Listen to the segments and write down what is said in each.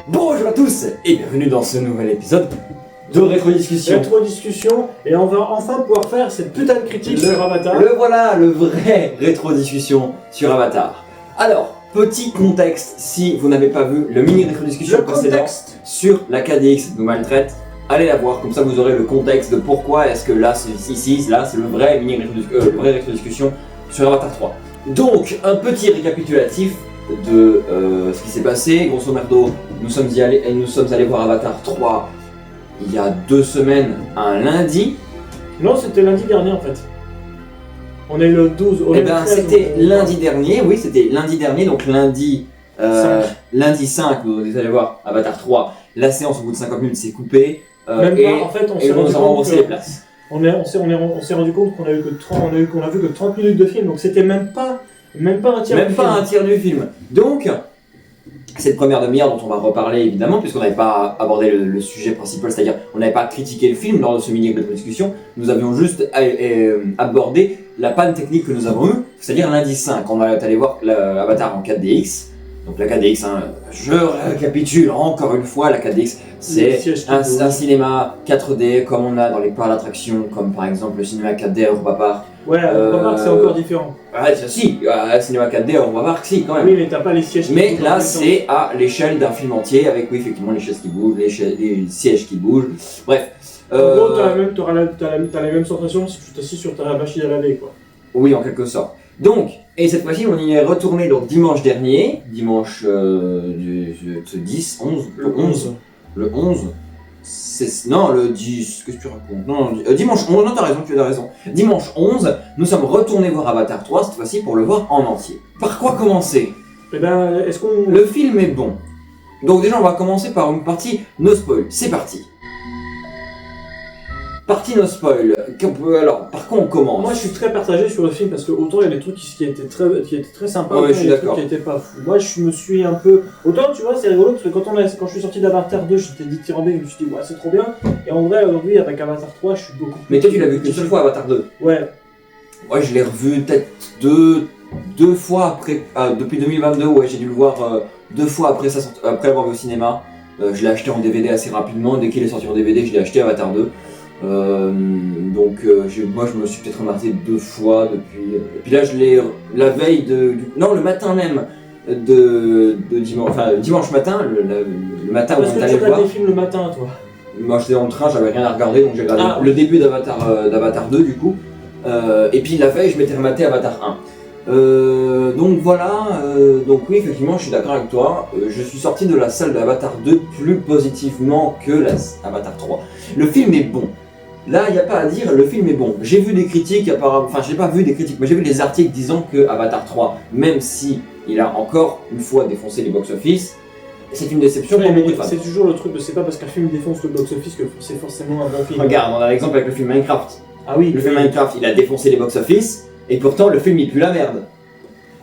Bonjour à tous et bienvenue dans ce nouvel épisode de Rétro-Discussion. Rétro-discussion, et on va enfin pouvoir faire cette putain de critique sur Avatar. Le voilà, le vrai Rétro-Discussion sur Avatar. Alors, petit contexte, si vous n'avez pas vu le mini Rétro-Discussion précédent sur la KDX nous maltraite, allez la voir, comme ça vous aurez le contexte de pourquoi est-ce que là, c'est le vrai mini Rétro-Discussion sur Avatar 3. Donc, un petit récapitulatif de ce qui s'est passé. Grosso merdo, nous sommes allés voir Avatar 3 il y a 2 semaines, un lundi. Non, c'était lundi dernier en fait. On est le 12. Eh ben, c'était lundi dernier, oui, c'était lundi dernier, donc lundi 5, vous allez voir Avatar 3. La séance au bout de 50 minutes s'est coupée. Même pas, en fait, on s'est rendu compte remboursé les places. On s'est rendu compte qu'on a vu que 30 minutes de film, donc c'était même pas un tiers du film. Donc, cette première demi-heure dont on va reparler évidemment, puisqu'on n'avait pas abordé le sujet principal, c'est-à-dire on n'avait pas critiqué le film lors de ce mini discussion, nous avions juste abordé la panne technique que nous avons eue, c'est-à-dire lundi 5, on est allé voir l'Avatar en 4DX. Donc la 4DX, je récapitule encore une fois, la 4DX c'est un cinéma 4D comme on a dans les parcs d'attractions, comme par exemple le cinéma 4D à Europa Park. Ouais, à Europa Park c'est encore différent. Ouais, si, un cinéma 4D à Europa Park, si quand même. Oui, mais t'as pas les sièges qui bougent. Mais là c'est à l'échelle d'un film entier, avec oui effectivement les chaises qui bougent, les sièges qui bougent, bref. En gros, t'as la même sensation si tu t'assis sur ta machine à laver, quoi. Oui, en quelque sorte. Donc, et cette fois-ci, on y est retourné donc dimanche dernier, dimanche du 10, 11, le 11, non, le 10, qu'est-ce que tu racontes? Non, dimanche 11, non, tu as raison. Dimanche 11, nous sommes retournés voir Avatar 3, cette fois-ci pour le voir en entier. Par quoi commencer? Eh ben, est-ce qu'on... Le film est bon. Donc déjà, on va commencer par une partie no spoil. C'est parti. Partie no spoil. Alors, par quoi on commence? Moi, je suis très partagé sur le film parce que autant il y a des trucs qui étaient très sympas, ouais, autant il y a des trucs qui étaient pas fous. Moi, je me suis un peu... Autant, tu vois, c'est rigolo parce que quand je suis sorti d'Avatar 2, j'étais dithyrambique, je me suis dit, ouais, c'est trop bien. Et en vrai, aujourd'hui, avec Avatar 3, je suis beaucoup plus... Mais toi, tu l'as vu qu'une seule fois, Avatar 2? Ouais. Moi, je l'ai revu peut-être deux fois après... depuis 2022, ouais, j'ai dû le voir 2 fois après l'avoir vu au cinéma. Je l'ai acheté en DVD assez rapidement. Dès qu'il est sorti en DVD, je l'ai acheté Avatar 2. Donc moi je me suis peut-être remarqué 2 fois depuis. Et puis là je l'ai la veille non, le matin même de dimanche, enfin dimanche matin, le matin où on est allé voir. Parce que tu regardes des films le matin, toi. Moi j'étais dans le train, j'avais rien à regarder, donc j'ai regardé le début d'Avatar 2 du coup. Et puis la veille je m'étais rematé Avatar 1. Donc voilà, donc oui effectivement je suis d'accord avec toi, je suis sorti de la salle d'Avatar 2 plus positivement que Avatar 3. Le film est bon, là il n'y a pas à dire, le film est bon. J'ai vu des critiques, enfin j'ai pas vu des critiques, mais j'ai vu des articles disant que Avatar 3, même si il a encore une fois défoncé les box-office, c'est une déception pour beaucoup de fans. C'est toujours le truc de c'est pas parce qu'un film défonce le box-office que c'est forcément un bon film. Regarde, on a l'exemple avec le film Minecraft. Ah oui. Le film Minecraft, il a défoncé les box-office, et pourtant le film il pue la merde.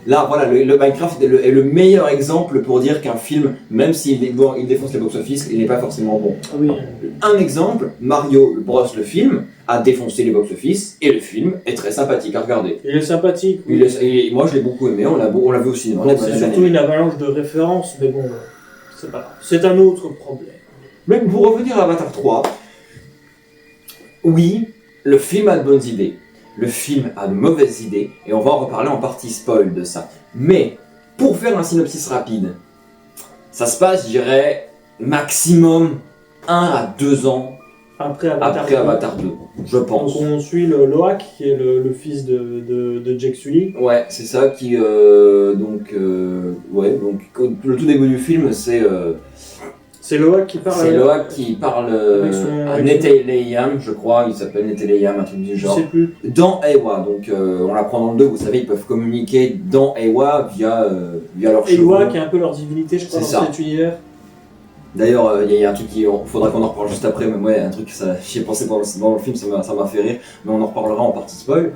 Là, voilà, le Minecraft est le meilleur exemple pour dire qu'un film, même s'il défonce les box-office, il n'est pas forcément bon. Ah oui. Un exemple, Mario Bros, le film, a défoncé les box-office, et le film est très sympathique à regarder. Il est sympathique. Oui. Moi je l'ai beaucoup aimé, on l'a vu au cinéma. C'est surtout une avalanche de références, mais bon, c'est pas grave. C'est un autre problème. Mais pour revenir à Avatar 3, oui, le film a de bonnes idées. Le film a de mauvaises idées, et on va en reparler en partie spoil de ça. Mais, pour faire un synopsis rapide, ça se passe, je dirais, maximum 1 à 2 ans après Avatar 2, je pense. Donc on suit le Loak, qui est le fils de Jake Sully. Ouais, c'est ça qui... le tout début du film, c'est Loak qui parle. C'est Loak qui parle à Neteleiyam, je crois, il s'appelle Neteleiyam, un truc du genre. Je sais plus. Dans Eywa, donc on l'apprend dans le 2, vous savez, ils peuvent communiquer dans Eywa via leur cheveux. Eywa qui est un peu leur divinité, je crois, dans cet univers. D'ailleurs, il y a un truc faudra qu'on en reparle juste après, mais ouais, un truc que j'y ai pensé dans le film, ça m'a fait rire, mais on en reparlera en partie spoil.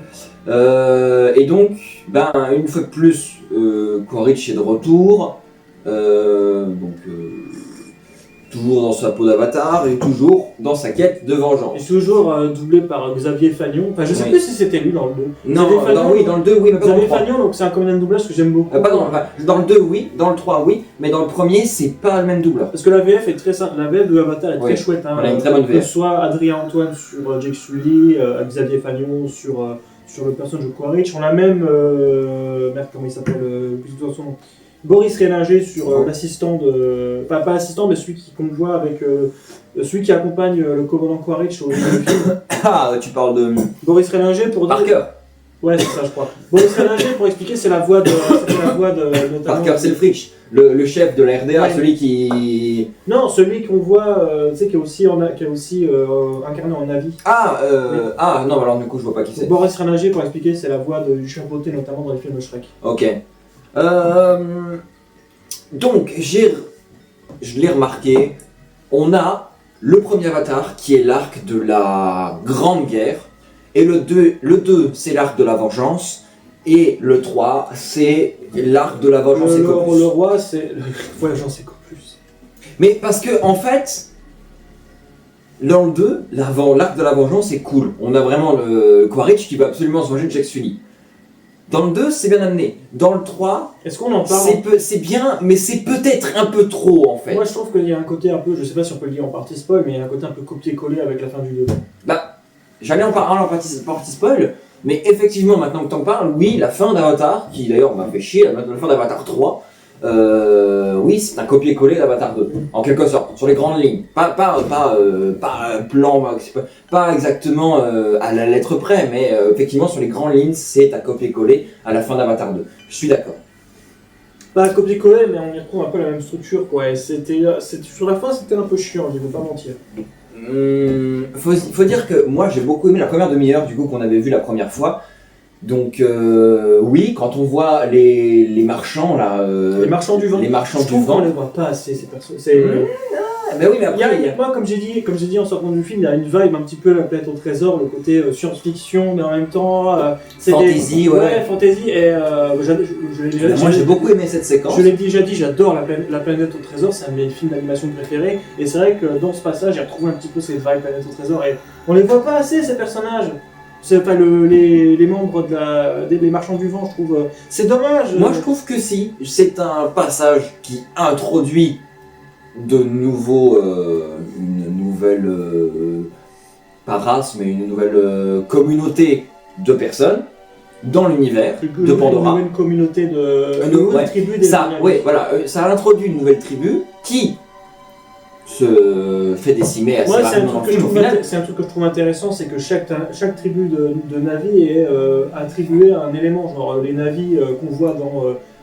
Et donc, une fois de plus, Quaritch est de retour, toujours dans sa peau d'avatar et toujours dans sa quête de Et vengeance. toujours doublé par Xavier Fagnon. Enfin, je sais Oui. plus si c'était lui dans le 2. Non, Xavier Fagnon, oui, dans le 2, oui, mais pas dans le Xavier 3. Fagnon, donc c'est un comédien de doublage que j'aime beaucoup. Dans le 2, oui, dans le 3, oui, mais dans le premier, c'est pas le même doubleur. Parce que la VF est très simple, la VF de Avatar est très Oui. chouette. Hein, Elle a une très bonne Que VF. ce soit Adrien Antoine sur Jake Sully, Xavier Fagnon sur le personnage de Quaritch. On a même, merde, comment il s'appelle, plus de son nom. Boris Rélinger sur l'assistant de. Enfin, pas l'assistant, mais celui qu'on voit avec. Celui qui accompagne le commandant Quaritch au début du film. Ah, tu parles de Boris Rélinger pour dire. Parker. Ouais, c'est ça, je crois. Boris Rélinger, pour expliquer, c'est la voix de. C'était la voix de. Notamment, Parker Selfridge, le chef de la RDA, Ouais. celui qui. Non, celui qu'on voit, tu sais, qui est aussi, incarné en Navi. Ah, non, alors du coup, je vois pas qui c'est. Boris Rélinger, pour expliquer, c'est la voix du chien beauté, notamment dans les films de Shrek. Ok. Donc, je l'ai remarqué, on a le premier Avatar qui est l'arc de la Grande Guerre, et le 2 c'est l'arc de la vengeance, et le 3 c'est l'arc de la vengeance et Le Copus. roi, c'est. Ouais, j'en sais plus. Mais parce que, en fait, dans le 2, l'arc de la vengeance est cool. On a vraiment le Quaritch qui veut absolument se venger de Jake Sully. Dans le 2, c'est bien amené. Dans le 3, Est-ce qu'on en parle c'est bien, mais c'est peut-être un peu trop en fait. Moi, je trouve qu'il y a un côté un peu, je sais pas si on peut le dire en partie spoil, mais il y a un côté un peu copier-coller avec la fin du 2. Bah, j'allais en parler en partie spoil, mais effectivement, maintenant que t'en parles, oui, la fin d'Avatar, qui d'ailleurs m'a fait chier, la fin d'Avatar 3, oui, c'est un copier-coller d'Avatar 2, en quelque sorte, sur les grandes lignes. Pas plan, pas exactement à la lettre près, mais effectivement, sur les grandes lignes, c'est un copier-coller à la fin d'Avatar 2. Je suis d'accord. Pas copier-coller, mais on y retrouve un peu la même structure, quoi. Et sur la fin, c'était un peu chiant, je vais pas mentir. Faut dire que moi j'ai beaucoup aimé la première demi-heure du coup qu'on avait vu la première fois. Donc oui, quand on voit les marchands là, Les marchands du vent. les marchands Je du trouve qu'on vent. les voit pas assez, ces personnes. Mais oui, mais après, Moi, comme j'ai dit en sortant du film, il y a une vibe un petit peu la planète au trésor, le côté science-fiction, mais en même temps. C'est Fantasy, ouais. fantasy. Et moi j'ai beaucoup aimé cette séquence. Je l'ai déjà dit, j'adore la planète au trésor, c'est un de mes films d'animation préférés. Et c'est vrai que dans ce passage, j'ai retrouvé un petit peu cette vibe planète au trésor. Et on les voit pas assez, ces personnages. C'est pas les membres des marchands du vent, je trouve. C'est dommage. Moi je trouve que si, c'est un passage qui introduit de nouveau une nouvelle pas race mais une nouvelle communauté de personnes dans l'univers de Pandora. Une nouvelle communauté de Ouais. tribu des Ça, Animals. ouais, voilà, ça introduit une nouvelle tribu qui se fait décimer assez Ouais, c'est un, rapidement dans truc le que je film au trouve final. c'est un truc que je trouve intéressant, c'est que chaque tribu de Navi est attribuée à un élément. Genre les Navi qu'on voit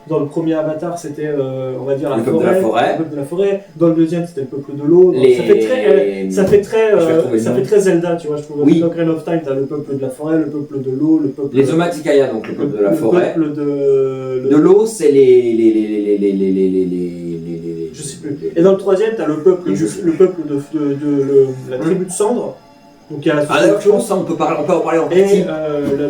dans le premier Avatar, c'était on va dire la Le peuple forêt, de la forêt. le peuple de la forêt. Dans le deuxième, c'était le peuple de l'eau. Donc, Les- ça fait le nom. très Zelda, tu vois. Je trouve. Oui. Dans Ocarina of Time, t'as le peuple de la forêt, le peuple de l'eau, le peuple. Les Omaticaya, donc le peuple de la forêt. Le peuple de De l'eau, c'est Je sais plus. Et dans le troisième, t'as le peuple de la tribu de Cendre. Donc il y a la Ah d'accord, je pense que ça, on peut en parler en et partie.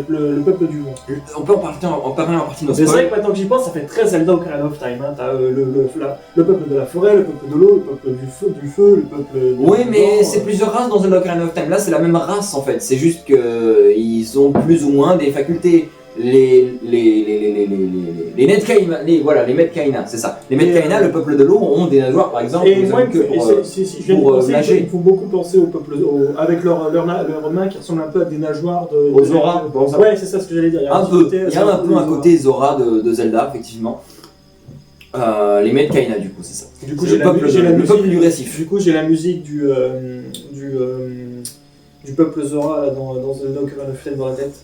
le peuple du vent. On peut en parler en partie dans ce Mais c'est vrai spoil. que maintenant que j'y pense, ça fait très Zelda Ocarina of Time. Hein. T'as le peuple de la forêt, le peuple de l'eau, le peuple du feu, le peuple de Oui, mais vent, c'est plusieurs races dans Zelda Ocarina of Time. Là, c'est la même race en fait. C'est juste qu'ils ont plus ou moins des facultés. Les Netkaina, les Metkaina, c'est ça. Les Metkaina, le peuple de l'eau, ont des nageoires par exemple. Et ils moi, ont que pour, je viens de pour, penser, nager. il faut beaucoup penser au peuple, avec leurs mains qui ressemblent un peu à des nageoires de. Aux Zora, bon, ça. Ouais, c'est ça ce que j'allais dire. Un peu. côté, Il y a un peu un côté Zora de Zelda, effectivement. Les Metkaina, du coup, c'est ça. Du coup, C'est le peuple du récif. Du coup, j'ai la musique du peuple Zora là, dans Zelda Ocarina of Time dans la tête.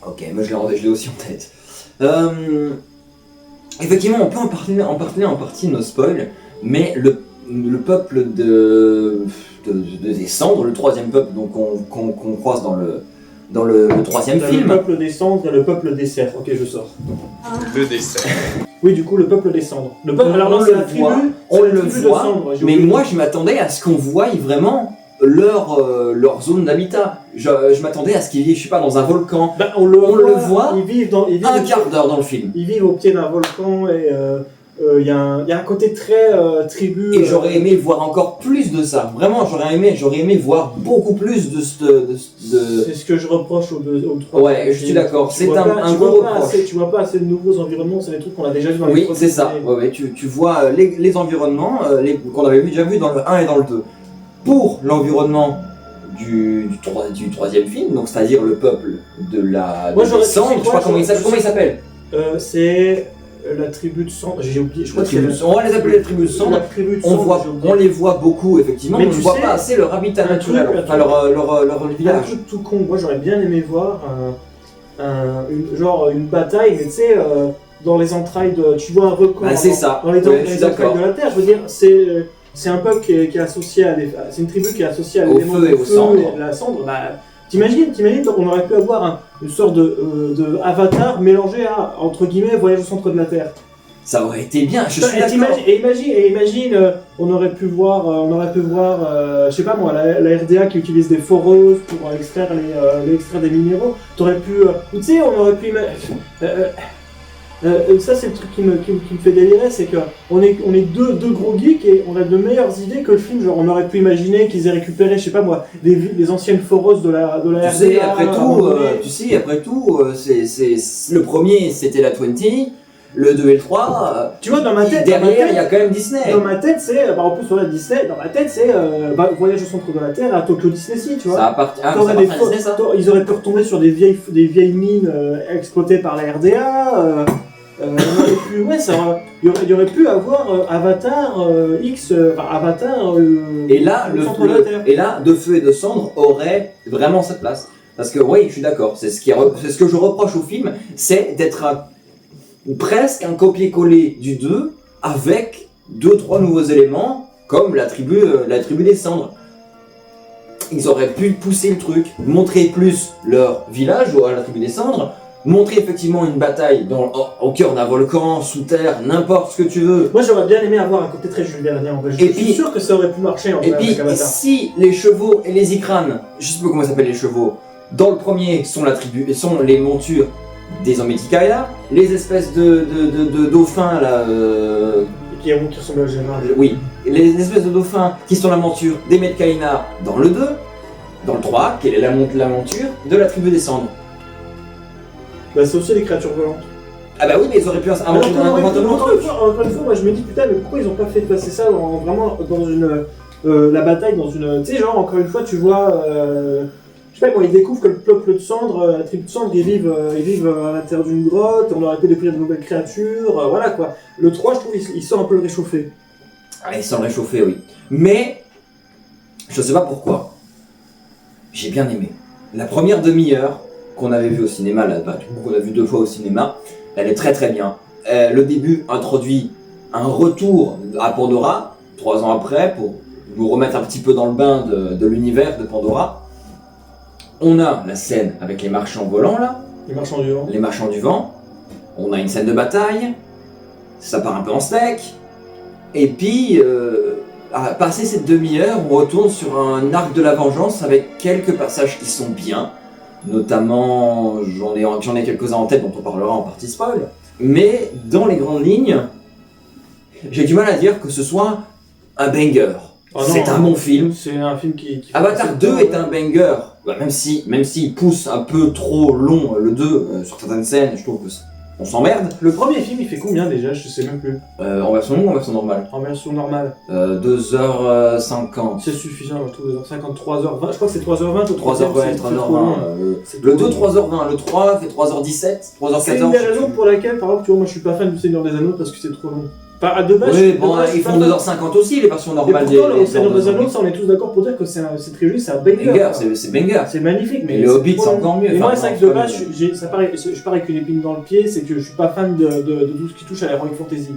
Ok, moi je l'ai aussi en tête. Effectivement, on peut en parler en partie de nos spoils, mais le peuple des cendres, le troisième peuple donc qu'on croise dans le troisième T'as film. le peuple des cendres et le peuple des cerfs. Ok, je sors. Le dessert. Oui, du coup, le peuple des cendres. Le peuple, alors, on c'est le la tribu, voit, c'est on la le tribu de voit, cendres, j'ai mais oublié. moi je m'attendais à ce qu'on voie vraiment leur zone d'habitat. Je m'attendais à ce qu'ils vivent, je sais pas, dans un volcan. Ben, on le voit. Ils vivent Ils vivent un quart d'heure dans le film. Ils vivent au pied d'un volcan et y a un côté très tribu. Et j'aurais aimé voir encore plus de ça. Vraiment, j'aurais aimé voir beaucoup plus de C'est ce que je reproche au 3. Ouais, je suis d'accord. C'est un gros reproche. Tu vois pas assez de nouveaux environnements, c'est des trucs qu'on a déjà vu dans les Oui, c'est ça. Ouais, tu vois les environnements qu'on avait déjà vu dans le 1 et dans le 2. Pour l'environnement du troisième film, donc c'est-à-dire le peuple de la Cendre, je sais pas comment il s'appelle. C'est la tribu de Cendre, j'ai oublié, je crois que c'est on va les appeler la tribu de Cendre. On les voit beaucoup, effectivement, mais on ne voit pas assez leur habitat naturel, enfin leur village. Un truc tout con, moi j'aurais bien aimé voir une bataille, mais tu sais, dans les entrailles de. Tu vois un record c'est ça. Dans les entrailles de la Terre, je veux dire, c'est un peuple qui est associé à c'est une tribu qui est associée à l'élément feu et au cendre. La cendre. T'imagines, on aurait pu avoir une sorte de avatar mélangé à, entre guillemets, voyage au centre de la Terre. Ça aurait été bien, je suis d'accord. Et imagine, on aurait pu voir, je sais pas moi, la RDA qui utilise des foreuses pour extraire des minéraux. T'aurais pu, tu sais, on aurait pu ça c'est le truc qui me fait délirer, c'est que on est deux gros geeks et on a de meilleures idées que le film. Genre on aurait pu imaginer qu'ils aient récupéré, je sais pas moi, des anciennes foreuses de la RDA. Tu sais, après tout, c'est le premier c'était la 20, le 2 et le 3. Tu vois, dans ma tête, derrière il y a quand même Disney. Dans ma tête c'est, en plus voilà Disney, dans ma tête c'est Voyage au centre de la Terre à Tokyo Disney Sea, tu vois. Ça appartient à Disney, ça. Ils auraient pu retomber sur des vieilles mines exploitées par la RDA. Il y aurait pu avoir Avatar X, Avatar. Et là, de Feu et de Cendre aurait vraiment sa place. Parce que oui, je suis d'accord. C'est ce que je reproche au film, c'est d'être presque un copier-coller du 2 avec 2-3 nouveaux éléments comme la tribu des Cendres. Ils auraient pu pousser le truc, montrer plus leur village à la tribu des Cendres. Montrer effectivement une bataille au cœur d'un volcan, sous terre, n'importe ce que tu veux. Moi j'aurais bien aimé avoir un côté très Jules Verne. Je suis sûr que ça aurait pu marcher en Et puis si les chevaux et les Ikranes, je sais pas comment s'appellent les chevaux, dans le premier sont les montures des Ometikaya, les espèces de dauphins là. Qui ressemblent à Gérard. Oui, les espèces de dauphins qui sont la monture des Metkaina dans le 2, dans le 3, quelle est la monture de la tribu des Cendres. C'est aussi des créatures volantes. Ah bah oui, mais ils auraient pu inventer un truc. Encore une fois, moi je me dis putain, mais pourquoi ils ont pas fait passer ça vraiment dans une la bataille dans une. Tu sais, genre encore une fois, tu vois, je sais pas, quand ils découvrent que le peuple de Cendre, la tribu de Cendre, ils vivent à l'intérieur d'une grotte, on aurait pu découvrir de nouvelles créatures, voilà quoi. Le 3, je trouve, il sort un peu le réchauffé. Ah, il sort le réchauffé, oui. Mais je sais pas pourquoi. J'ai bien aimé. La première demi-heure qu'on avait vu au cinéma, qu'on a vu 2 fois au cinéma, elle est très très bien. Le début introduit un retour à Pandora, 3 ans après, pour nous remettre un petit peu dans le bain de l'univers de Pandora. On a la scène avec les marchands volants là. Les marchands du vent. Les marchands du vent. On a une scène de bataille. Ça part un peu en steak. Et puis, à passer cette demi-heure, on retourne sur un arc de la vengeance avec quelques passages qui sont bien. Notamment, j'en ai quelques-uns en tête dont on parlera en partie spoil. Mais dans les grandes lignes, j'ai du mal à dire que ce soit un banger. C'est un bon film. C'est un film qui Avatar 2 est un banger. Même s'il pousse un peu trop long le 2 sur certaines scènes, je trouve qu'on s'emmerde. Le premier film, il fait combien déjà? Je sais même plus. En version longue ou en version normale? En version normale. 2h50. C'est suffisant, je trouve 2h50, 3h20. Je crois que c'est 3h20 ou 3h20, 3h20. Le 2, 3h20. Le 3 fait 3h17, 3h14. C'est une des raisons pour laquelle, par exemple, tu vois, moi je suis pas fan du Seigneur des Anneaux parce que c'est trop long. Enfin, à de base, ils font 2h50 aussi, les versions normales. Et pourtant, le Seigneur des Anneaux, ça on est tous d'accord pour dire que c'est trilogie, c'est un banger. C'est banger. C'est magnifique, mais le Hobbit, c'est encore mieux. Et moi, c'est vrai que de base, je pars avec une épine dans le pied, c'est que je suis pas fan de tout ce qui touche à l'heroic fantasy.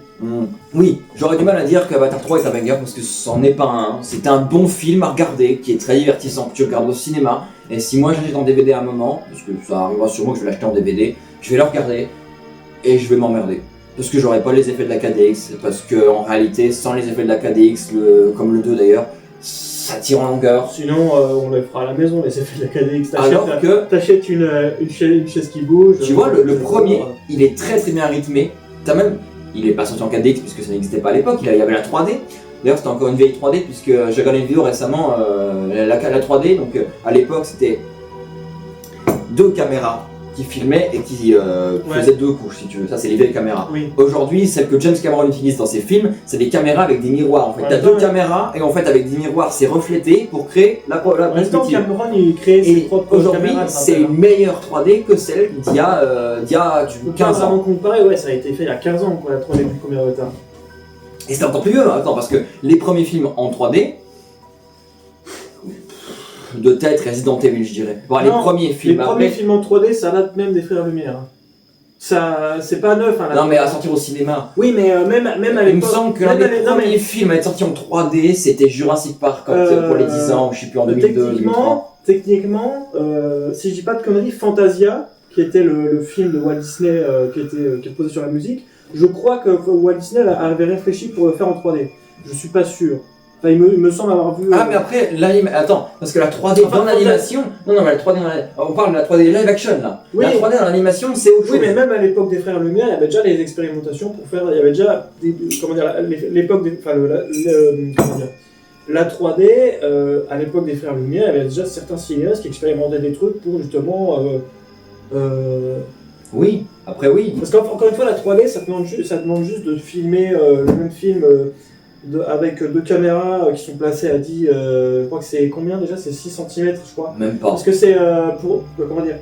Oui, j'aurais du mal à dire qu'Avatar 3 est un banger parce que c'en est pas un. C'est un bon film à regarder, qui est très divertissant, que tu regardes au cinéma. Et si moi j'achète en DVD à un moment, parce que ça arrivera sûrement que je vais l'acheter en DVD, je vais le regarder et je vais m'emmerder. Parce que j'aurai pas les effets de la KDX, parce que en réalité, sans les effets de la KDX, comme le 2 d'ailleurs, ça tire en longueur. Sinon, on les fera à la maison, les effets de la KDX. T'achètes une chaise qui bouge. Tu vois, le premier, il est très très bien rythmé. T'as même il est pas sorti en 4DX puisque ça n'existait pas à l'époque, il y avait la 3D. D'ailleurs c'était encore une vieille 3D puisque j'ai regardé une vidéo récemment, la 3D, donc à l'époque c'était 2 caméras qui filmaient et qui faisaient 2 couches si tu veux, ça c'est les vieilles caméras. Oui. Aujourd'hui celles que James Cameron utilise dans ses films, c'est des caméras avec des miroirs en fait. Ouais, t'as 2 caméras et en fait avec des miroirs c'est reflété pour créer la En même temps, perspective. Cameron il crée ses Et propres aujourd'hui caméras. c'est une meilleure 3D que celle d'il y a 15 ans. Comparé, ouais, ça a été fait il y a 15 ans, quoi, la 3D du premier Avatar. Et c'était encore plus vieux, attends, parce que les premiers films en 3D, de tête Resident Evil, je dirais. Bon, les Non, premiers films Les après. premiers films en 3D, ça date même des Frères Lumière. Ça, c'est pas neuf. Hein, Non, mais à sortir au cinéma. Oui, mais même à l'époque. Il me semble que l'un des premiers films à être sorti en 3D, c'était Jurassic Park pour les 10 ans, je sais plus, en 2002, 2003. Techniquement, si je dis pas de conneries, Fantasia, qui était le film de Walt Disney qui est posé sur la musique, je crois que Walt Disney avait réfléchi pour le faire en 3D. Je suis pas sûr. Enfin, il me semble avoir vu. Ah, mais après, attends, parce que la 3D dans l'animation. Non, mais la 3D on parle de la 3D live action là. Oui. La 3D dans l'animation, c'est autre chose. Oui, mais même à l'époque des Frères Lumière, il y avait déjà les expérimentations pour faire. Il y avait déjà l'époque des. Enfin, comment dire. La 3D, à l'époque des Frères Lumière, il y avait déjà certains cinéastes qui expérimentaient des trucs pour justement. Oui, après oui. Parce qu'encore une fois, la 3D, ça demande juste de filmer le même film avec 2 caméras qui sont placées à 10. Je crois que c'est combien déjà? C'est 6 cm, je crois. Même pas. Parce que c'est pour. Comment dire?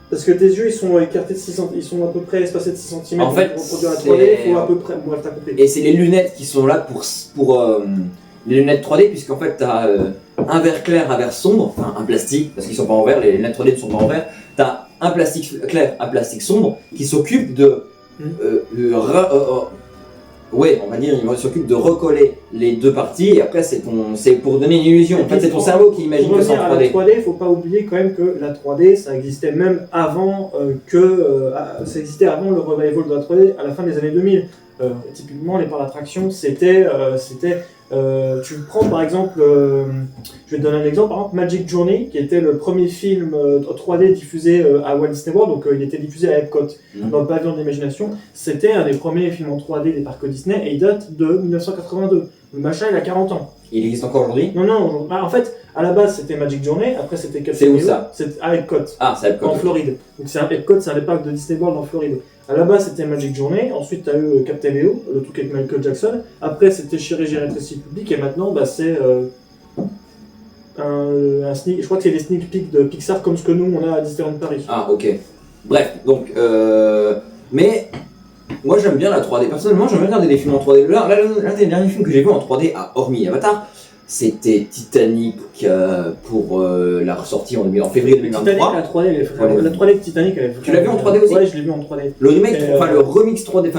Parce que tes yeux ils sont écartés de 6 cm, ils sont à peu près espacés de 6 cm En fait, pour reproduire la 3D, il faut à peu près. Bref, t'as compris. Et c'est les lunettes qui sont là pour les lunettes 3D, puisqu'en fait, tu as un verre clair, un verre sombre, enfin un plastique, parce qu'ils sont pas en verre, les lunettes 3D ne sont pas en verre. Tu as un plastique clair, un plastique sombre, qui s'occupe de. Ouais, on va dire, il s'occupe de recoller les 2 parties, et après, c'est pour donner une illusion. En fait, c'est ton cerveau qui imagine que c'est en 3D. Pour revenir à la 3D, il ne faut pas oublier quand même que la 3D, ça existait même avant ça existait avant le revival de la 3D à la fin des années 2000. Typiquement, les parcs d'attraction, c'était tu prends par exemple, je vais te donner un exemple, par exemple Magic Journey, qui était le premier film 3D diffusé à Walt Disney World, donc il était diffusé à Epcot, dans le pavillon de l'imagination. C'était un des premiers films en 3D des parcs Disney et il date de 1982. Le machin, il a 40 ans. Il existe encore aujourd'hui? Non, en fait, à la base c'était Magic Journey, après c'était C'est où ça? C'est à Epcot. Ah, c'est Epcot. En Floride. Donc Epcot, c'est un des parcs de Disney World en Floride. À la base, c'était Magic Journey. Ensuite, tu as eu Captain Leo, le truc avec Michael Jackson. Après, c'était Chirurgie Rétrécie Publique. Et maintenant, c'est un sneak. Je crois que c'est des sneak peeks de Pixar comme ce que nous, on a à Disneyland Paris. Ah, ok. Bref, donc. Mais. Moi, j'aime bien la 3D. Personnellement, j'aime bien regarder des films en 3D. L'un des derniers films que j'ai vu en 3D, hormis Avatar, c'était Titanic pour la ressortie en février 2023. Titanic, la 3D de Titanic, elle est. Tu l'as vu en 3D aussi? Ouais, je l'ai vu en 3D. Le remake, le remix 3D,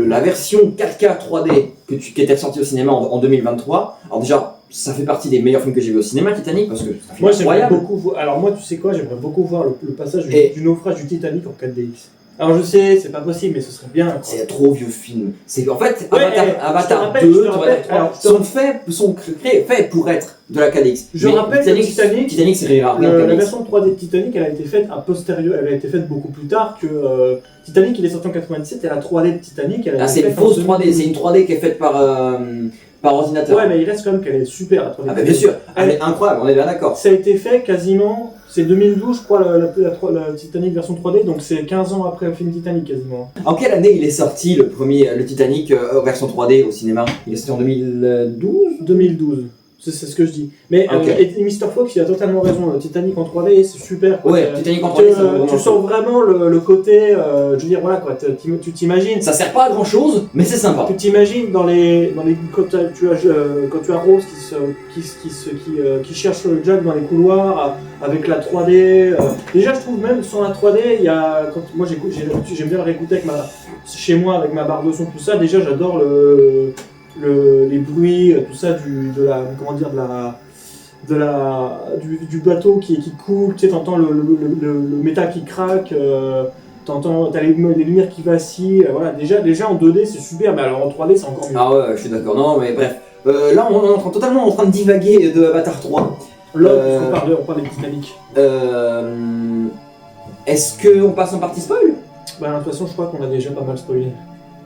la version 4K 3D qui était ressortie au cinéma en 2023. Alors déjà, ça fait partie des meilleurs films que j'ai vu au cinéma, Titanic, parce que c'est un film moi, j'aimerais incroyable. beaucoup. Alors moi, tu sais quoi, j'aimerais beaucoup voir le passage du naufrage du Titanic en 4DX. Alors je sais, c'est pas possible, mais ce serait bien. C'est un trop vieux film. En fait, Ouais, Avatar je te 2, rappelle, sont faits pour être de la 4DX. Je rappelle que Titanic, c'est rien en la 4DX. version 3D de Titanic, elle a été faite a posteriori, elle a été faite beaucoup plus tard que Titanic, il est sorti en 97 et la 3D de Titanic, elle a été c'est faite une fausse 3D, c'est une 3D qui est faite par ordinateur. Ouais, mais il reste quand même qu'elle est super la 3D. Ah bah bien sûr, elle est incroyable, on est bien d'accord. Ça a été fait quasiment, c'est 2012 je crois la Titanic version 3D, donc c'est 15 ans après le film Titanic quasiment. En quelle année il est sorti le Titanic version 3D au cinéma? Il est sorti en 2012? 2012. C'est ce que je dis. Mais et Mr. Fox, il a totalement raison. Titanic en 3D, c'est super. Quoi. Ouais, Titanic en 3D, tu sens vraiment le côté. Je veux dire, voilà quoi. Tu t'imagines. Ça sert pas à grand chose, mais c'est sympa. Tu t'imagines dans les quand tu as Rose qui cherche Jack dans les couloirs avec la 3D. Déjà, je trouve même sans la 3D, il y a moi j'aime bien le réécouter chez moi avec ma barre de son tout ça. Déjà, j'adore les bruits, tout ça du bateau qui coule, tu sais, t'entends le métal qui craque, t'as les lumières qui vacillent, voilà, déjà en 2D c'est super, mais alors en 3D c'est encore mieux. Ah ouais, je suis d'accord, non mais bref, là on est totalement en train de divaguer de Avatar 3. Là, on parle des Titanic. Est-ce qu'on passe en partie spoil? Bah de toute façon je crois qu'on a déjà pas mal spoilé.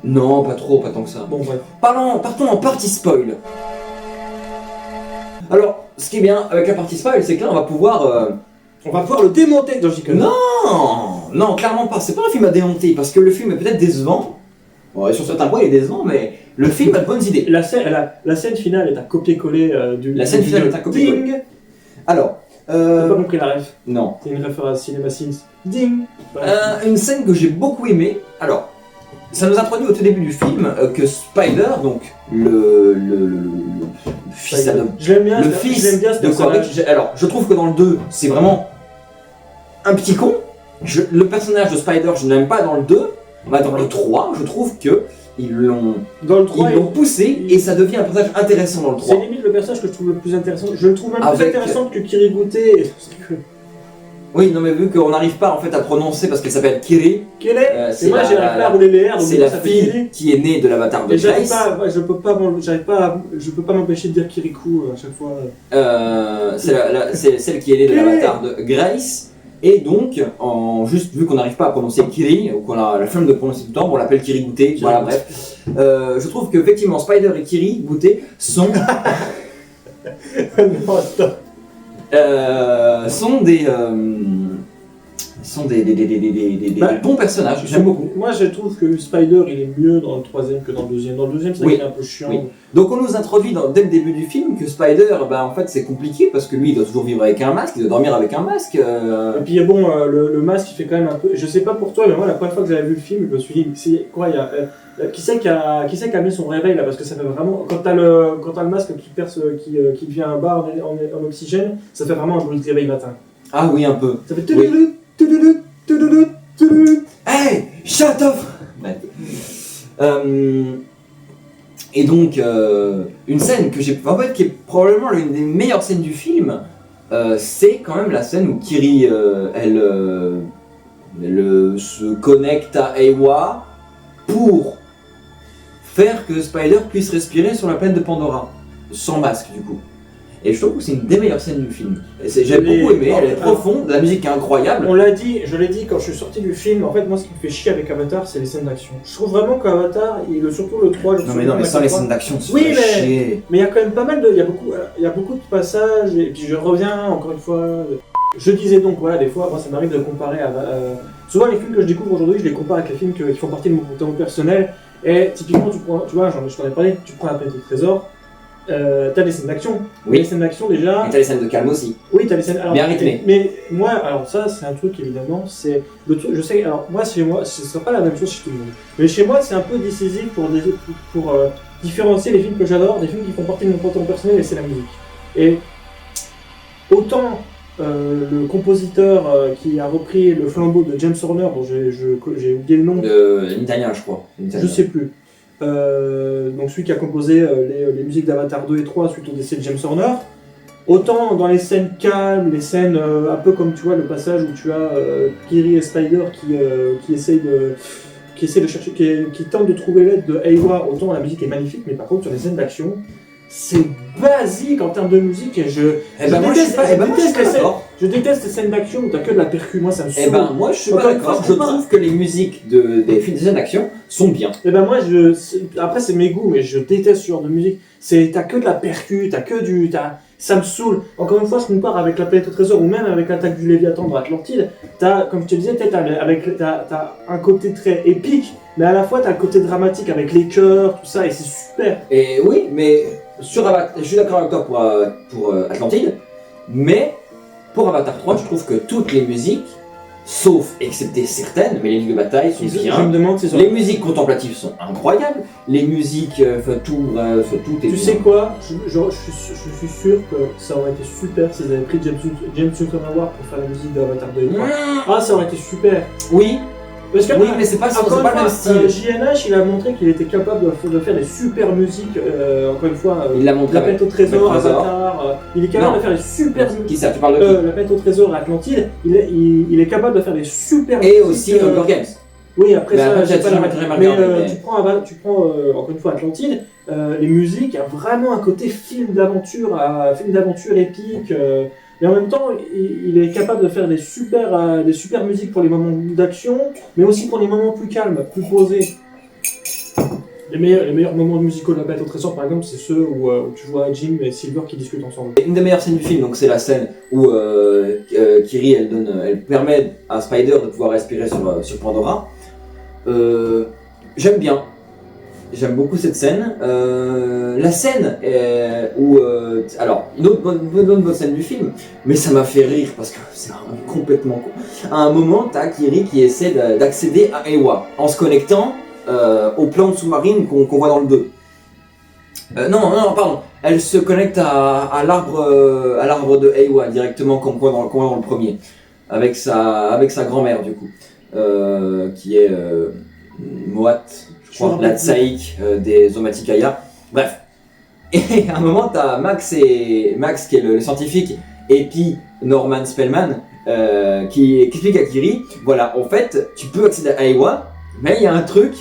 Non, pas trop, pas tant que ça. Bon, bref. Partons en partie spoil. Alors, ce qui est bien avec la partie spoil, c'est que là, on va pouvoir... On va pouvoir le démonter dans J.K. Non, clairement pas. C'est pas un film à démonter, parce que le film est peut-être décevant. Bon, et sur certains points, il est décevant, mais le film a de bonnes idées. La scène finale est un copier-coller du. La scène finale est un copier-coller. Ding. Alors, T'as pas compris la ref? non. C'est une référence à Cinema Sins. Ding. Une scène que j'ai beaucoup aimée. Alors, ça nous introduit au tout début du film que Spider, donc le fils adopté. Je l'aime bien. Le je fils l'aime bien, ce de personnage. Quaritch. Alors, je trouve que dans le 2, c'est vraiment un petit con. Le personnage de Spider, je n'aime pas dans le 2. Mais dans le 3, je trouve que ils l'ont Dans le 3, poussé et ça devient un personnage intéressant dans le 3. c'est limite le personnage que je trouve le plus intéressant. Je le trouve même plus Avec- intéressant que Kirigute. Oui, non mais vu qu'on n'arrive pas en fait à prononcer parce qu'elle s'appelle Kiri, Quelle est c'est Et moi, la- j'ai la à rouler les airs, donc c'est moi, la ça fait fille Kiri. qui est née de l'avatar de Et j'arrive Grace. pas, ouais, je peux pas m'empêcher de dire Kirikou à chaque fois. C'est celle qui est née de Kiri. l'avatar de Grace. Et donc, juste vu qu'on n'arrive pas à prononcer Kiri, ou qu'on a la flemme de prononcer tout le temps, on l'appelle Kiri Goûté, voilà bref. Je trouve qu'effectivement Spider et Kiri Goûté sont, Non, stop. sont des Bah, bons personnages, j'aime beaucoup. Moi, je trouve que Spider, il est mieux dans le troisième que dans le deuxième. Dans le deuxième, c'est Oui. un peu chiant. Oui. Donc on nous introduit dès le début du film que Spider, en fait c'est compliqué parce que lui il doit toujours vivre avec un masque, il doit dormir avec un masque. Et puis bon, le masque il fait quand même un peu. Je sais pas pour toi, mais moi la première fois que j'avais vu le film, je me suis dit, c'est quoi, il y a. Qui c'est qui a mis son réveil là? Parce que ça fait vraiment. Quand t'as le masque qui perce, qui devient un bar en oxygène, ça fait vraiment un bruit de réveil matin. Ah oui, un peu. Ça fait. Oui. Tududut, tududut, tududut. Hey, shut up. Et donc, une scène que j'ai. En fait, qui est probablement l'une des meilleures scènes du film, c'est quand même la scène où Kiri, elle se connecte à Ewa pour faire que Spider puisse respirer sur la planète de Pandora, sans masque du coup. Et je trouve que c'est une des meilleures scènes du film. J'ai beaucoup aimé, elle est profonde, la musique est incroyable. On l'a dit, je l'ai dit quand je suis sorti du film, en fait moi ce qui me fait chier avec Avatar c'est les scènes d'action. Je trouve vraiment qu'Avatar, surtout le 3, Non mais sans les scènes d'action, c'est Oui, pas mais- chier. Mais il y a quand même pas mal de. Il y a beaucoup de passages, et puis je reviens encore une fois. Je disais donc, voilà, des fois, moi ça m'arrive de comparer à. Souvent les films que je découvre aujourd'hui, je les compare avec les films qui font partie de mon temps personnel. Et typiquement, tu vois, je t'en ai parlé, tu prends la planète au trésor, t'as des scènes d'action. Oui. Les scènes d'action déjà. Et t'as les scènes de calme aussi. Oui, t'as les scènes. Alors, Bien rythmées. Mais moi, alors ça, c'est un truc évidemment, c'est le truc. Je sais, alors moi, chez moi, ce sera pas la même chose chez tout le monde. Mais chez moi, c'est un peu décisif pour différencier les films que j'adore des films qui font partie de mon temps personnel, et c'est la musique. Et autant le compositeur qui a repris le flambeau de James Horner, dont j'ai oublié le nom, L'italien, je crois. je sais plus. Donc celui qui a composé les musiques d'Avatar 2 et 3 suite au décès de James Horner. Autant dans les scènes calmes, les scènes un peu comme tu vois le passage où tu as Kiri et Spider qui essayent de chercher, qui tentent de trouver l'aide de Ewa, autant la musique est magnifique, mais par contre sur les scènes d'action, c'est basique en termes de musique et je déteste les scènes d'action où t'as que de la percu, moi ça me saoule. Eh ben moi je suis pas Encore une d'accord, fois, je trouve que les musiques des films des scènes d'action sont bien. Et ben moi, après c'est mes goûts, mais je déteste ce genre de musique. T'as que de la percu, ça me saoule. Encore une fois, je compare avec La Planète au Trésor ou même avec l'Attaque du Léviathan dans Atlantide. Comme je te disais, t'as un côté très épique, mais à la fois t'as le côté dramatique avec les chœurs, tout ça, et c'est super. Et oui, mais sur Avatar, je suis d'accord avec toi pour Atlantide, mais pour Avatar 3, je trouve que toutes les musiques, sauf excepté certaines, mais les musiques de bataille sont Je bien. me demande si Les musiques contemplatives sont incroyables, les musiques, tout est Tu bien. sais quoi, je suis sûr que ça aurait été super s'ils avaient pris James Newton Howard pour faire la musique d'Avatar 2 et 3. Ah, ça aurait été super. Oui, Parce que, oui, mais c'est pas encore le une même fois, style. JNH, il a montré qu'il était capable de faire des super musiques. Encore une fois, Il l'a montré La avec Planète au Trésor, le Trésor. Avatar. Il est capable Non. de faire des super Qui musiques. ça, tu parles de qui La Planète au Trésor, Atlantide. Il est capable de faire des super Et musiques. aussi Hunger Games. Oui, après Mais ça, après, j'ai j'ai pas jamais la très mal mais regardé, mais- tu prends encore une fois Atlantide, les musiques, il y a vraiment un côté film d'aventure épique. Mais en même temps, il est capable de faire des super musiques pour les moments d'action, mais aussi pour les moments plus calmes, plus posés. Les meilleurs moments musicaux de la bête au trésor, par exemple, c'est ceux où tu vois Jim et Silver qui discutent ensemble. Une des meilleures scènes du film, donc c'est la scène où Kiri elle permet à Spider de pouvoir respirer sur Pandora. J'aime bien. J'aime beaucoup cette scène. La scène où... alors, une autre bonne scène du film, mais ça m'a fait rire parce que c'est vraiment complètement con. À un moment, t'as Kiri qui essaie d'accéder à Eywa en se connectant au plan de sous-marine qu'on voit dans le 2. Non, pardon. Elle se connecte à l'arbre de Eywa directement comme on voit dans le premier. Avec sa grand-mère du coup. Qui est Moat, je crois, la Tsaïk des Omaticaya. Bref. Et à un moment, t'as Max qui est le scientifique, et puis Norman Spellman qui explique à Kiri, voilà, en fait, tu peux accéder à Eywa, mais il y a un truc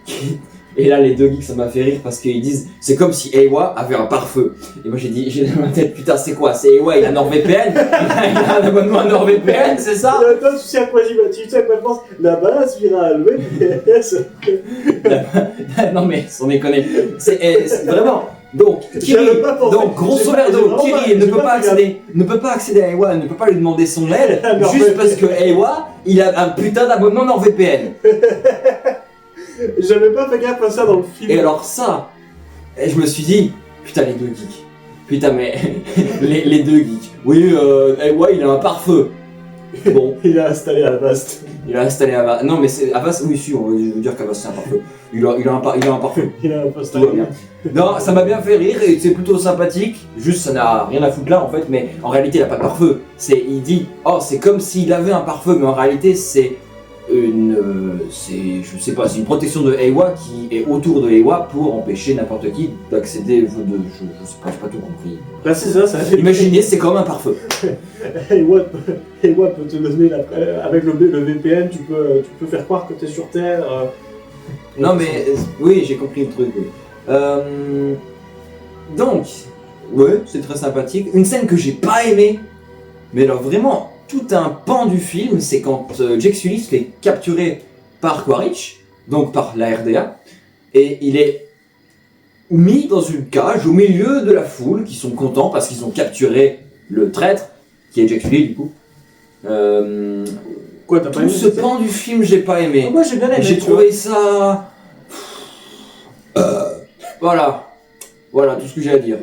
qui... Et là, les deux geeks, ça m'a fait rire parce qu'ils disent c'est comme si Eywa avait un pare-feu. Et moi, j'ai dans ma tête, putain, c'est quoi? C'est Eywa, il a NordVPN, il a un abonnement à NordVPN, c'est ça? Toi, tu sais à quoi je pense? La base virale, VPS. Non, mais sans déconner. C'est vraiment. Donc, Kiri, grosso merdo, Kiri ne peut pas accéder à Eywa, ne peut pas lui demander son aile, juste parce que Eywa, il a un putain d'abonnement NordVPN. J'avais pas fait gaffe à ça dans le film. Et alors ça, je me suis dit, putain les deux geeks. Putain mais, les deux geeks. Oui, Eywa il a un pare-feu. Bon. Il a installé Avast. Non mais c'est Avast, oui si, on veut dire qu'Avast c'est un pare-feu. Il a un pare-feu. Il a un poste. Tout va bien. Non, ça m'a bien fait rire et c'est plutôt sympathique. Juste ça n'a rien à foutre là en fait, mais en réalité il a pas de pare-feu. Il dit, oh c'est comme s'il avait un pare-feu, mais en réalité c'est c'est une protection de Eywa qui est autour de Eywa pour empêcher n'importe qui d'accéder. Je sais pas, j'ai pas tout compris. Là c'est ça fait... Imaginez, c'est comme un pare-feu. Eywa peut te donner avec le VPN, tu peux faire croire que t'es sur Terre. Non mais oui, j'ai compris le truc. Oui. Donc, ouais, c'est très sympathique. Une scène que j'ai pas aimée, mais alors vraiment. Tout un pan du film, c'est quand Jake Sully se fait capturer par Quaritch, donc par la RDA, et il est mis dans une cage au milieu de la foule qui sont contents parce qu'ils ont capturé le traître, qui est Jake Sully du coup. Quoi, t'as pas tout ce pan du film, j'ai pas aimé. Oh, moi j'ai bien aimé. J'ai trouvé ça. Voilà tout ce que j'ai à dire.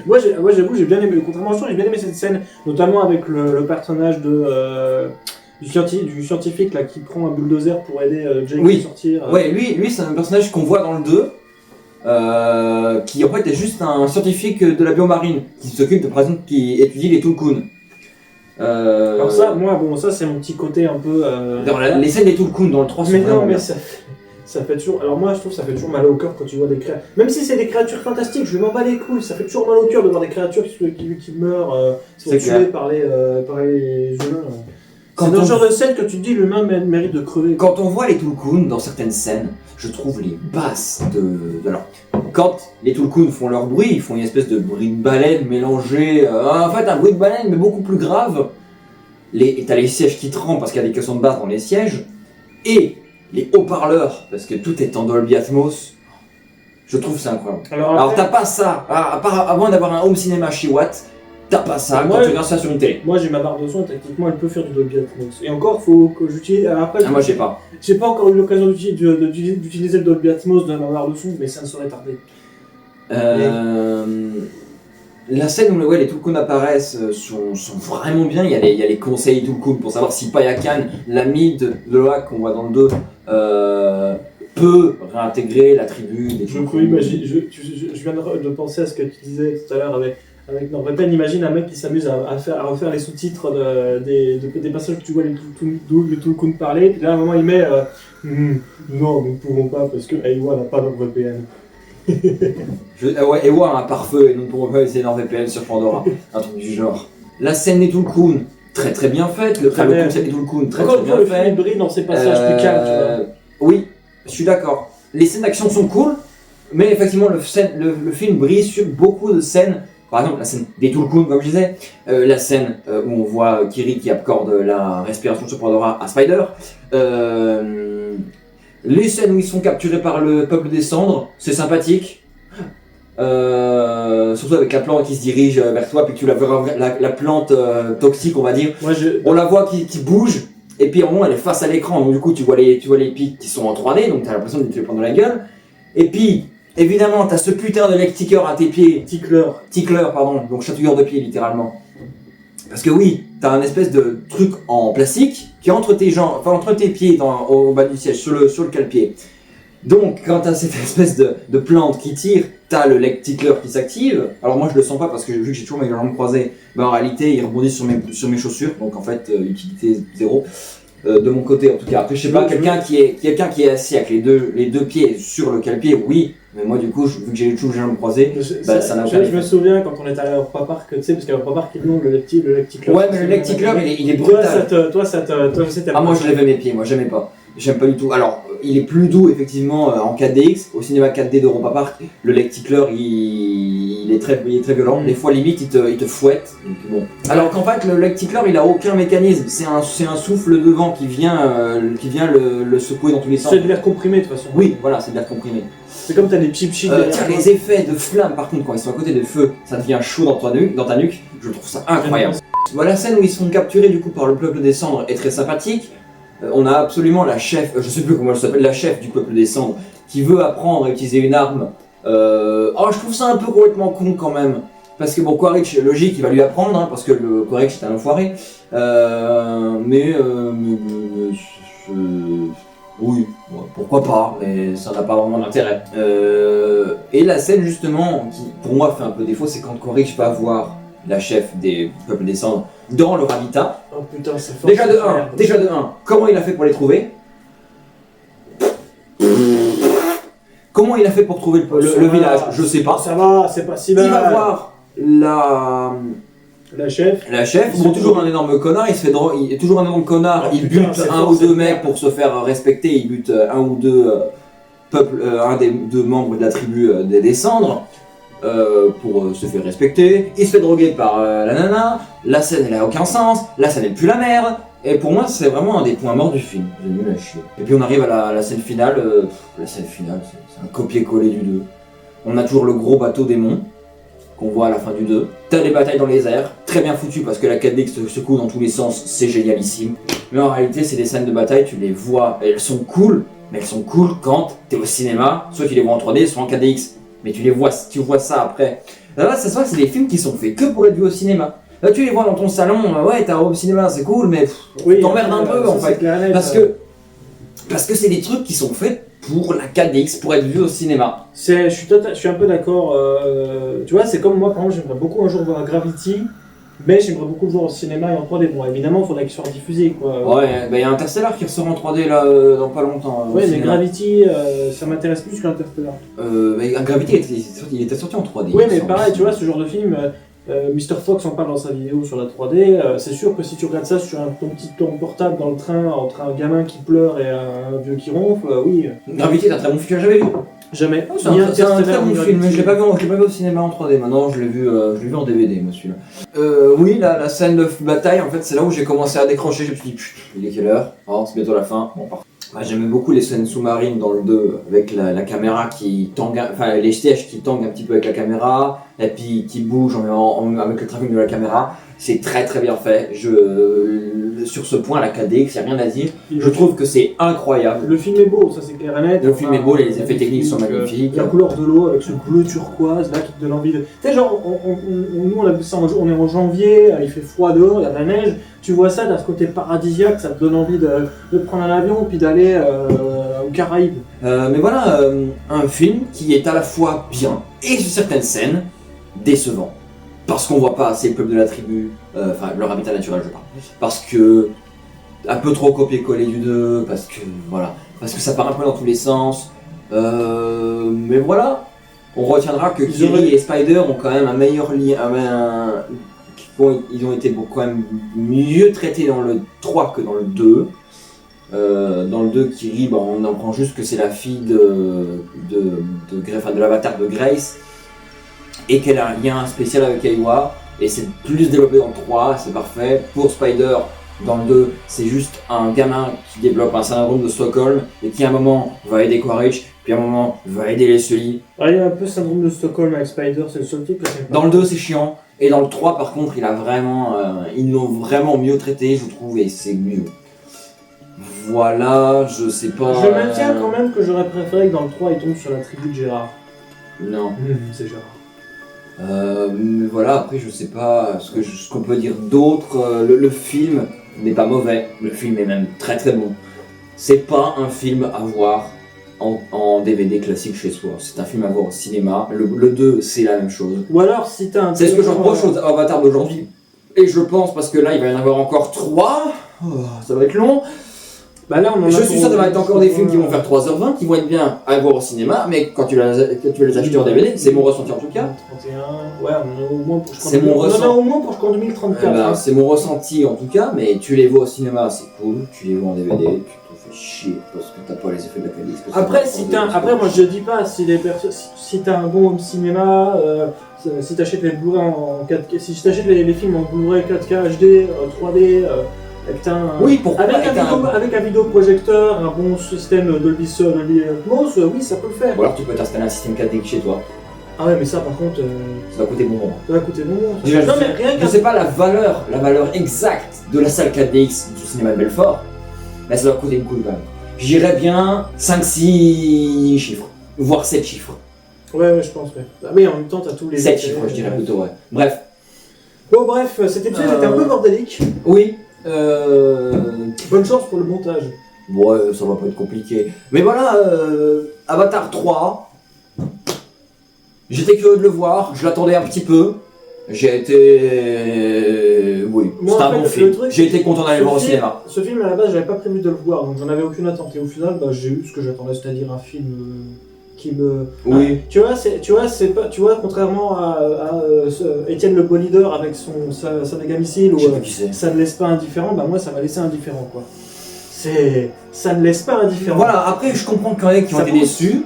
Moi j'avoue, j'ai bien aimé, contrairement à toi, j'ai bien aimé cette scène, notamment avec le personnage du scientifique là, qui prend un bulldozer pour aider Jake à sortir. Ouais, lui c'est un personnage qu'on voit dans le 2, qui en fait est juste un scientifique de la biomarine, qui s'occupe de, par exemple, qui étudie les Tulkun. Alors ça, ça c'est mon petit côté un peu... Les scènes des Tulkun dans le 3 sont vraiment bien. Ça fait toujours... Alors moi je trouve que ça fait toujours mal au cœur quand tu vois des créatures... Même si c'est des créatures fantastiques, je m'en bats les couilles, ça fait toujours mal au cœur de voir des créatures qui meurent, sont tuées par les humains. C'est dans ce genre de scène que tu te dis l'humain mérite de crever. Quand on voit les Tulkun dans certaines scènes, je trouve les basses de... Alors, quand les Tulkun font leur bruit, ils font une espèce de bruit de baleine mélangé... en fait un bruit de baleine mais beaucoup plus grave. T'as les sièges qui tremblent parce qu'il y a des caissons de basse dans les sièges. Et... les haut-parleurs, parce que tout est en Dolby Atmos, je trouve ça incroyable. Alors t'as pas ça, à moins d'avoir un home cinéma chez Watt, t'as pas ça quand tu regardes ça sur une télé. Moi j'ai ma barre de son, techniquement elle peut faire du Dolby Atmos. Et encore, faut que j'utilise... moi j'ai pas. J'ai pas encore eu l'occasion d'utiliser le Dolby Atmos dans ma barre de son, mais ça ne saurait tarder. La scène où les Tulkun apparaissent sont vraiment bien. Il y a les conseils Tulkun pour savoir si Payakan, l'ami de Loak qu'on voit dans le 2, peut réintégrer la tribu des Tulkun. Je viens de penser à ce que tu disais tout à l'heure avec NordVPN. Imagine un mec qui s'amuse à refaire les sous-titres des passages que tu vois les Tulkun parler. Puis là à un moment il met non, nous ne pouvons pas parce que Eywa n'a pas NordVPN. Eywa a un pare-feu et nous ne pourrons pas essayer NordVPN sur Pandora. Un truc du genre. La scène des Tulkun, très très bien faite. Le concept des Tulkun, très très bien fait. Le film brille dans ses passages plus calmes, tu vois. Oui, je suis d'accord. Les scènes d'action sont cool, mais effectivement le film brille sur beaucoup de scènes. Par exemple, la scène des Tulkun, comme je disais, la scène où on voit Kiri qui accorde la respiration sur Pandora à Spider, Les scènes où ils sont capturés par le peuple des cendres, c'est sympathique. Surtout avec la plante qui se dirige vers toi, puis que tu la vois, la plante toxique, on va dire. On la voit qui bouge, et puis en moment elle est face à l'écran, donc du coup tu vois les pics qui sont en 3D, donc tu as l'impression de te les prendre dans la gueule. Et puis, évidemment, tu as ce putain de lectiqueur à tes pieds. Tickleur, pardon, donc chatouilleur de pieds littéralement. Parce que oui, t'as un espèce de truc en plastique qui est entre tes jambes, enfin entre tes pieds au bas du siège, sur le cale-pied. Donc, quand t'as cette espèce de plante qui tire, t'as le leg tickler qui s'active. Alors moi je le sens pas parce que vu que j'ai toujours mes jambes croisées, mais en réalité il rebondit sur mes chaussures, donc en fait utilité zéro. De mon côté en tout cas. Après je sais pas, quelqu'un qui est assis avec les deux pieds sur le cale-pied, oui. Mais moi du coup, vu que j'ai toujours les jambes croisées, ça n'a aucun effet. Je me souviens quand on est allé à Europa Park, tu sais, parce qu'à Europa Park ils ont le leg tickler. Ouais, mais le leg tickler il est brutal. Toi, c'était. Ah moi je lèvais mes pieds, moi j'aimais pas. J'aime pas du tout. Alors, il est plus doux effectivement en 4DX. Au cinéma 4D d'Europa Park, le leg tickler il est très violent. Des fois limite il te fouette. Donc, bon. Alors qu'en fait le leg tickler il a aucun mécanisme. C'est un souffle de vent qui vient le secouer dans tous les sens. C'est de l'air comprimé de toute façon. Oui, voilà, c'est de l'air comprimé. C'est comme t'as des chips tiens, les effets de flamme par contre quand ils sont à côté des feux, ça devient chaud dans ta nuque. Je trouve ça incroyable. Voilà, la scène où ils sont capturés du coup par le peuple des cendres est très sympathique. On a absolument la chef, je sais plus comment elle s'appelle, la chef du peuple des cendres, qui veut apprendre à utiliser une arme. Je trouve ça un peu complètement con quand même. Parce que bon, Quaritch, logique, il va lui apprendre, hein, parce que le Quaritch est un enfoiré. Oui, pourquoi pas, mais ça n'a pas vraiment d'intérêt. Et la scène justement, qui pour moi fait un peu défaut, c'est quand Quaritch va voir la chef des peuples des cendres dans le habitat. Oh putain, c'est fort. Déjà de 1, comment il a fait pour les trouver? Comment il a fait pour trouver le village? Je sais pas. Ça va, c'est pas si mal. Il va voir la chef. Bon, toujours un énorme connard, il est toujours un énorme connard, il bute un ou deux mecs pour se faire respecter, il bute un ou deux un des deux membres de la tribu des cendres. Pour se faire respecter, il se fait droguer par la nana, la scène elle a aucun sens, la scène elle pue la merde, et pour moi c'est vraiment un des points morts du film, j'ai nul à chier. Et puis on arrive à la scène finale, c'est un copier-coller du 2. On a toujours le gros bateau démon, qu'on voit à la fin du 2, t'as les batailles dans les airs, très bien foutu parce que la 4DX se secoue dans tous les sens, c'est génialissime, mais en réalité c'est des scènes de bataille, tu les vois, elles sont cool, mais elles sont cool quand t'es au cinéma, soit tu les vois en 3D, soit en 4DX. Mais tu vois ça après. Là, ça se voit que c'est des films qui sont faits que pour être vus au cinéma. Là, tu les vois dans ton salon, ouais, t'as au cinéma, c'est cool, mais t'emmerdes un peu en fait. Parce que c'est des trucs qui sont faits pour la 4DX, pour être vus au cinéma. Je suis un peu d'accord. Tu vois, c'est comme moi, par exemple, j'aimerais beaucoup un jour voir Gravity. Mais j'aimerais beaucoup le voir au cinéma et en 3D. Bon, évidemment, il faudrait qu'il soit diffusé, quoi. Ouais, il y a Interstellar qui ressort en 3D là dans pas longtemps. Ouais, mais Gravity, ça m'intéresse plus qu'Interstellar. Gravity, il était sorti en 3D. Oui, mais pareil, tu vois, ce genre de film, Mr. Fox en parle dans sa vidéo sur la 3D. C'est sûr que si tu regardes ça sur ton petit ton portable dans le train, entre un gamin qui pleure et un vieux qui ronfle, oui. Gravity est un très bon film, tu l'as jamais vu? Jamais. C'est un très bon film, mais je l'ai pas vu au cinéma en 3D, maintenant je l'ai vu en DVD, monsieur. Oui, la scène de bataille, en fait, c'est là où j'ai commencé à décrocher, je me suis dit, putain, il est quelle heure? Oh, c'est bientôt la fin. Bon, j'aimais beaucoup les scènes sous-marines dans le 2, avec la caméra qui tangue, enfin les sièges qui tangent un petit peu avec la caméra, et puis qui bougent avec le travelling de la caméra. C'est très très bien fait. Sur ce point, la 4DX, il n'y a rien à dire. Je trouve que c'est incroyable. Le film est beau, ça c'est clair et net. Le film est beau, les effets techniques sont magnifiques. La couleur de l'eau avec ce bleu turquoise là qui te donne envie de. Tu sais, genre, nous on a vu ça on est en janvier, il fait froid dehors, il y a de la neige. Tu vois ça, dans ce côté paradisiaque, ça te donne envie de prendre un avion puis d'aller aux Caraïbes. Mais voilà, un film qui est à la fois bien et sur certaines scènes décevant. Parce qu'on voit pas assez le peuple de la tribu, enfin leur habitat naturel je parle. Parce que un peu trop copier-coller du 2, parce que ça part un peu dans tous les sens. Mais voilà, on retiendra que Kiri et Spider ont quand même un meilleur lien, ils ont été quand même mieux traités dans le 3 que dans le 2. Dans le 2, Kiri, on apprend juste que c'est la fille de l'avatar de Grace. Et qu'elle a un lien spécial avec Aiwa, et c'est plus développé dans le 3, c'est parfait. Pour Spider, Dans le 2, c'est juste un gamin qui développe un syndrome de Stockholm et qui à un moment va aider Quaritch, puis à un moment va aider les Sully. Il y a un peu syndrome de Stockholm avec Spider, c'est le seul truc que j'aime pas. Dans le 2, c'est chiant. Et dans le 3, par contre, ils l'ont vraiment mieux traité, je trouve, et c'est mieux. Voilà, je sais pas. Je maintiens quand même que j'aurais préféré que dans le 3, il tombe sur la tribu de Gérard. Non. C'est Gérard. Mais voilà, après, je sais pas ce qu'on peut dire d'autre. Le film n'est pas mauvais, le film est même très très bon. C'est pas un film à voir en DVD classique chez soi. C'est un film à voir au cinéma. Le 2, c'est la même chose. Ou alors, si t'as un... C'est ce que je reproche aux Avatars d'aujourd'hui. Et je pense, parce que là, il va y en avoir encore 3. Ça va être long. Bah là, Je suis sûr qu'il va y avoir encore des films qui vont faire 3h20, qui vont être bien à voir au cinéma, mais quand tu vas les acheter en DVD, c'est mon ressenti en tout cas. 31, ouais, on en a au moins pour C'est mon ressenti. On en a au moins pour jusqu'en 2034. C'est mon ressenti en tout cas, mais tu les vois au cinéma, c'est cool, tu les vois en DVD, tu te fais chier parce que t'as pas les effets de la qualité. Après, moi je dis pas si t'as un bon home cinéma, si t'achètes les Blu-ray en 4K, si t'achètes les films en Blu-ray 4K HD, 3D, oui, pourquoi avec un vidéoprojecteur, un bon système Dolby Atmos, oui, ça peut le faire. Ou alors tu peux t'installer un système 4D chez toi. Ah ouais, mais ça par contre, ça va coûter bonbon. Ça va coûter bonbon. Déjà, je sais pas la valeur exacte de la salle 4DX du cinéma de Belfort, mais ça va coûter une couille quand même. J'irais bien 5-6 chiffres, voire 7 chiffres. Ouais, je pense, ouais. Ah oui, en même temps, t'as tous les... 7 chiffres, je dirais plutôt, ouais. Bref. Bon, bref, cet épisode était un peu bordélique. Oui. Bonne chance pour le montage. Ouais, ça va pas être compliqué. Mais voilà, Avatar 3. J'étais curieux de le voir, je l'attendais un petit peu. J'ai été... oui, c'était un bon film. J'ai été content d'aller le voir au cinéma. Ce film, à la base, j'avais pas prévu de le voir, donc j'en avais aucune attente. Et au final, j'ai eu ce que j'attendais, c'est-à-dire un film qui me... Oui. Tu vois, contrairement à Étienne le Beau Leader avec sa méga missile, où ça ne laisse pas indifférent, moi ça m'a laissé indifférent, quoi. Ça ne laisse pas indifférent. Voilà, après je comprends qu'il y en a qui ont été déçus.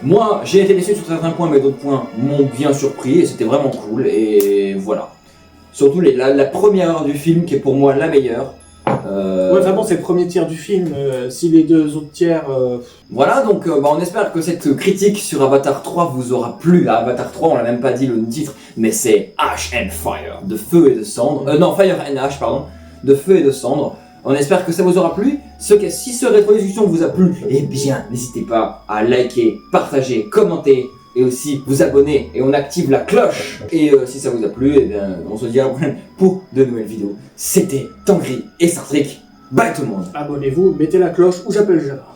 Moi, j'ai été déçu sur certains points, mais d'autres points m'ont bien surpris et c'était vraiment cool. Et voilà. Surtout la première heure du film qui est pour moi la meilleure. Ouais, vraiment, c'est le premier tiers du film. Si les deux autres tiers. Voilà, donc on espère que cette critique sur Avatar 3 vous aura plu. Avatar 3, on l'a même pas dit le titre, mais c'est Ash and Fire, de feu et de cendre. Non, Fire and Ash, pardon, de feu et de cendre. On espère que ça vous aura plu. Si ce rétro-discussion vous a plu, eh bien, n'hésitez pas à liker, partager, commenter et aussi vous abonner et on active la cloche. Et si ça vous a plu, eh bien, on se dit à la prochaine pour de nouvelles vidéos. C'était Tanguy et Star Trek. Bye tout le monde. Abonnez-vous, mettez la cloche ou j'appelle Gérard.